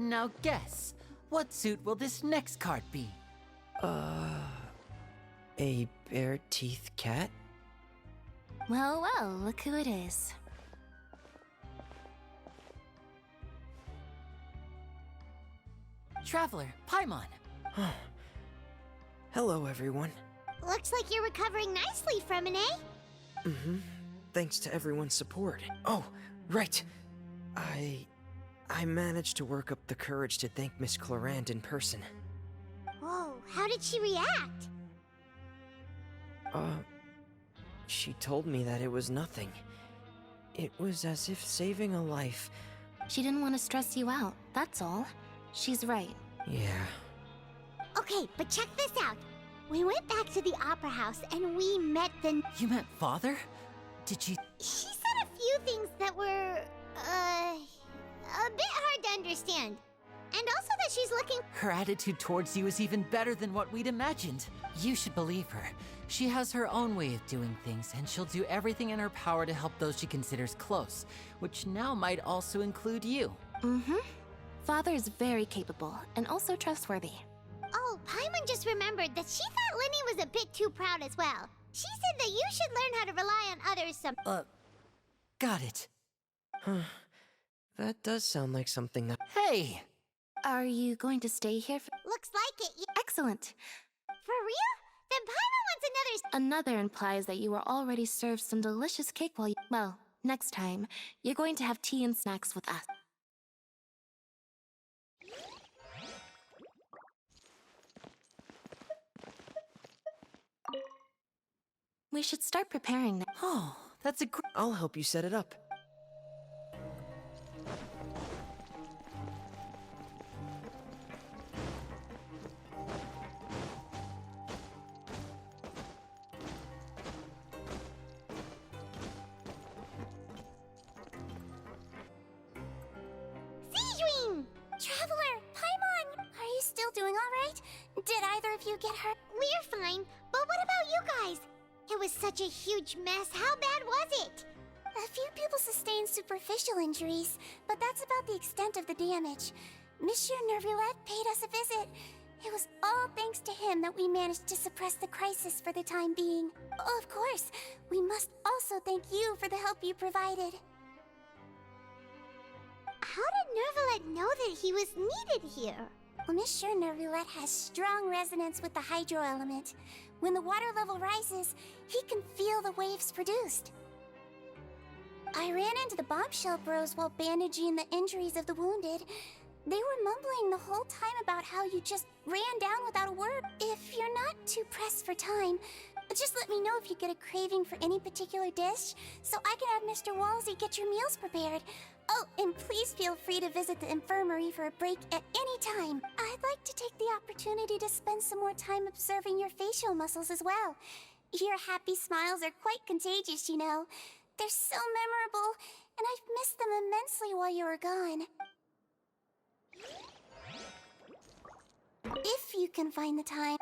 Now guess, what suit will this next card be? A bare-teeth cat? Well, well, look who it is. Traveler, Paimon. Hello, everyone. Looks like you're recovering nicely from it, eh? Thanks to everyone's support. Oh, right. I managed to work up the courage to thank Miss Clarant in person. Whoa, how did she react? She told me that it was nothing. It was as if saving a life... She didn't want to stress you out, that's all. She's right. Yeah. Okay, but check this out. We went back to the opera house and we met the... You meant father? Did you... She said a few things that were, a bit hard to understand. And also that she's looking... Her attitude towards you is even better than what we'd imagined. You should believe her. She has her own way of doing things, and she'll do everything in her power to help those she considers close, which now might also include you. Father is very capable, and also trustworthy. Oh, Paimon just remembered that she thought Linny was a bit too proud as well. She said that you should learn how to rely on others some... Got it. That does sound like something that... Hey! Are you going to stay here for... Looks like it. Excellent. For real? Then Paimon wants another... Another implies that you were already served some delicious cake while you... Well, next time, you're going to have tea and snacks with us. We should start preparing now. Oh, that's a great... I'll help you set it up. Seedwing! Traveler, Paimon! Are you still doing all right? Did either of you get hurt? We're fine, but what about you guys? It was such a huge mess. How bad was it? A few people sustained superficial injuries, but that's about the extent of the damage. Monsieur Nervulette paid us a visit. It was all thanks to him that we managed to suppress the crisis for the time being. Oh, of course, we must also thank you for the help you provided. How did Nervulette know that he was needed here? Well, Monsieur Nervulette has strong resonance with the hydro element. When the water level rises, he can feel the waves produced. I ran into the bombshell bros while bandaging the injuries of the wounded. They were mumbling the whole time about how you just ran down without a word. If you're not too pressed for time, just let me know if you get a craving for any particular dish, so I can have Mr. Walsey get your meals prepared. Oh, and please feel free to visit the infirmary for a break at any time. I'd like to take the opportunity to spend some more time observing your facial muscles as well. Your happy smiles are quite contagious, you know. They're so memorable, and I've missed them immensely while you were gone. If you can find the time.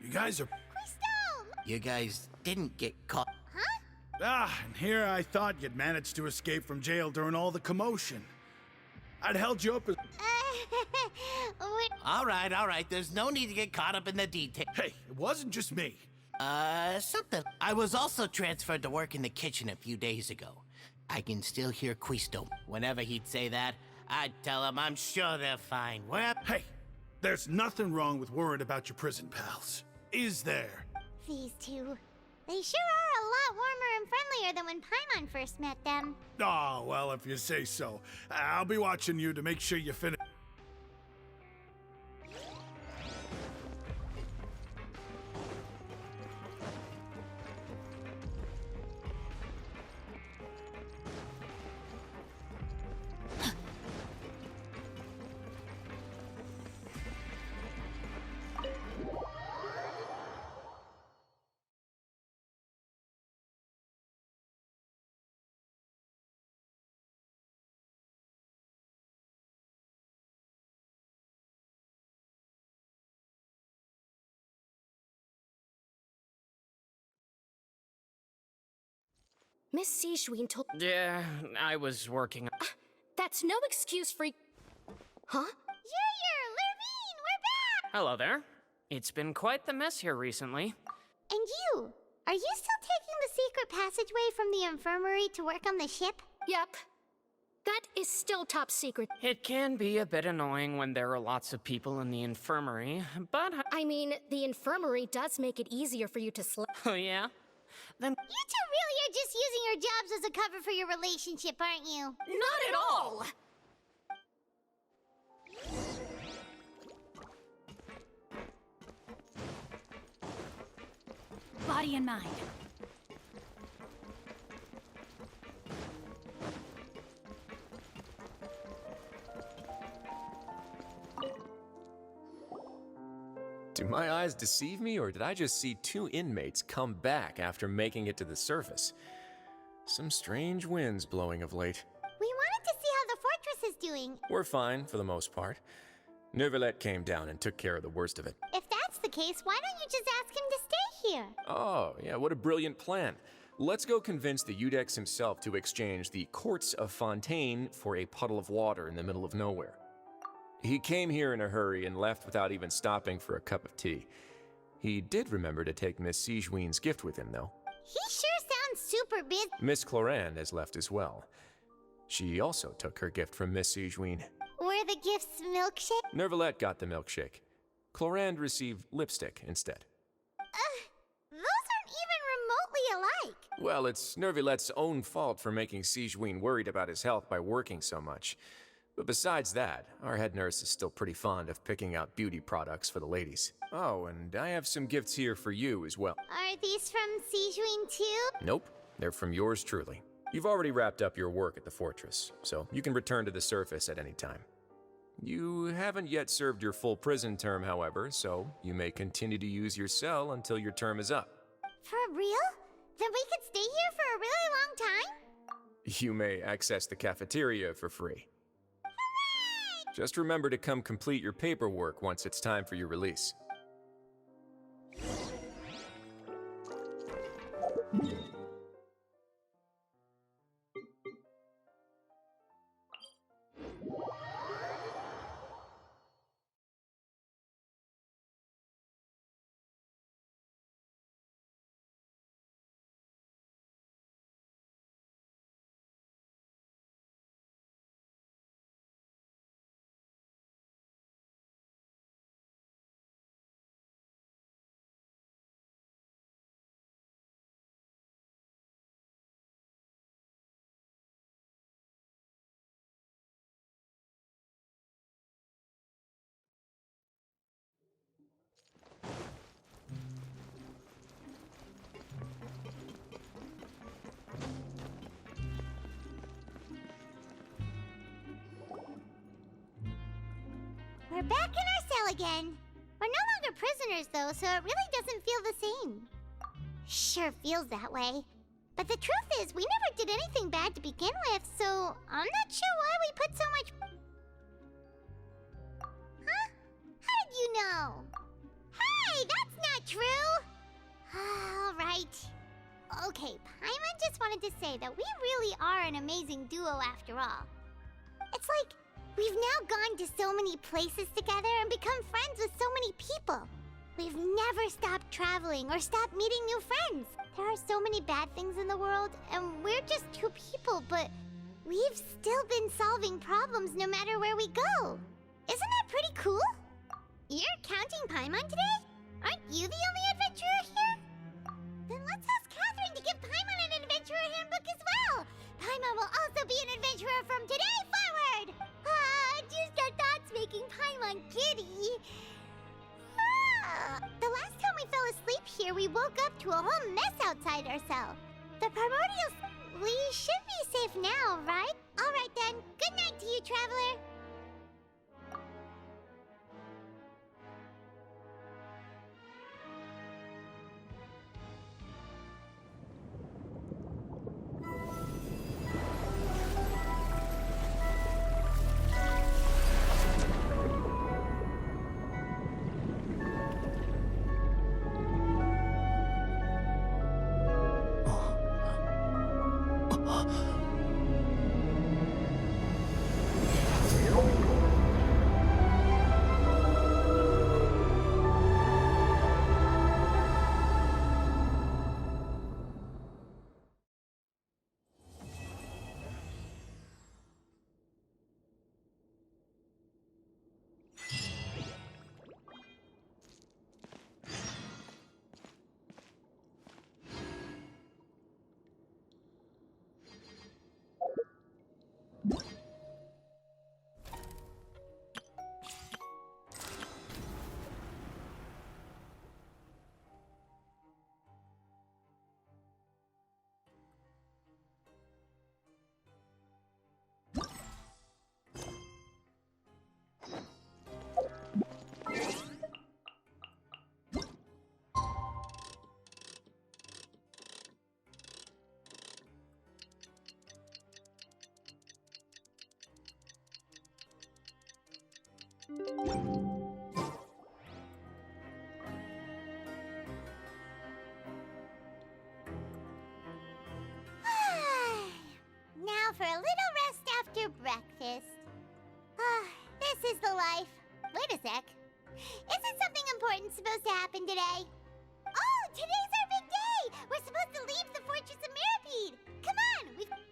You guys are... Crystal! You guys didn't get caught. and here I thought you'd managed to escape from jail during all the commotion. I'd held you up as... All right, there's no need to get caught up in the details. Hey, it wasn't just me. Something. I was also transferred to work in the kitchen a few days ago. I can still hear Quisto. Whenever he'd say that, I'd tell him I'm sure they're fine. Well, Hey, there's nothing wrong with worrying about your prison pals. Is there? These two. They sure are a lot warmer and friendlier than when Paimon first met them. Oh, well, if you say so. I'll be watching you to make sure you finish. Miss Sishween told. Yeah, I was working. That's no excuse for. Huh? Lurvine, we're back! Hello there. It's been quite the mess here recently. And you? Are you still taking the secret passageway from the infirmary to work on the ship? Yep. That is still top secret. It can be a bit annoying when there are lots of people in the infirmary, but I mean, the infirmary does make it easier for you to oh yeah? Then You two really are just using your jobs as a cover for your relationship, aren't you? Not at all! Body and mind. Do my eyes deceive me, or did I just see two inmates come back after making it to the surface? Some strange winds blowing of late. We wanted to see how the fortress is doing. We're fine, for the most part. Neuvillette came down and took care of the worst of it. If that's the case, why don't you just ask him to stay here? Oh, yeah, what a brilliant plan. Let's go convince the Udex himself to exchange the courts of Fontaine for a puddle of water in the middle of nowhere. He came here in a hurry and left without even stopping for a cup of tea. He did remember to take Miss Sijween's gift with him, though. He sure sounds super busy. Miss Clorand has left as well. She also took her gift from Miss Sijween. Were the gifts milkshake? Neuvillette got the milkshake. Clorand received lipstick instead. Those aren't even remotely alike. Well, it's Neuvillette's own fault for making Sijween worried about his health by working so much. But besides that, our head nurse is still pretty fond of picking out beauty products for the ladies. Oh, and I have some gifts here for you as well. Are these from Sijween too? Nope, they're from yours truly. You've already wrapped up your work at the fortress, so you can return to the surface at any time. You haven't yet served your full prison term, however, so you may continue to use your cell until your term is up. For real? Then we could stay here for a really long time? You may access the cafeteria for free. Just remember to come complete your paperwork once it's time for your release. We're back in our cell again. We're no longer prisoners, though, so it really doesn't feel the same. Sure feels that way. But the truth is, we never did anything bad to begin with, so I'm not sure why we put so much... Huh? How did you know? Hey, that's not true! All right. Okay, Paimon just wanted to say that we really are an amazing duo after all. It's like... we've now gone to so many places together and become friends with so many people. We've never stopped traveling or stopped meeting new friends. There are so many bad things in the world, and we're just two people, but we've still been solving problems no matter where we go. Isn't that pretty cool? You're counting Paimon today? Aren't you the only adventurer here? Then let's ask Catherine to give Paimon an adventurer handbook as well. Paimon will also be an adventurer from today forward. Just our thoughts making Paimon giddy. The last time we fell asleep here, we woke up to a whole mess outside our cell. The primordials... we should be safe now, right? All right then. Good night to you, traveler. for a little rest after breakfast. Ah, this is the life. Wait a sec. Isn't something important supposed to happen today? Oh, today's our big day! We're supposed to leave the Fortress of Mirapede! Come on, we've...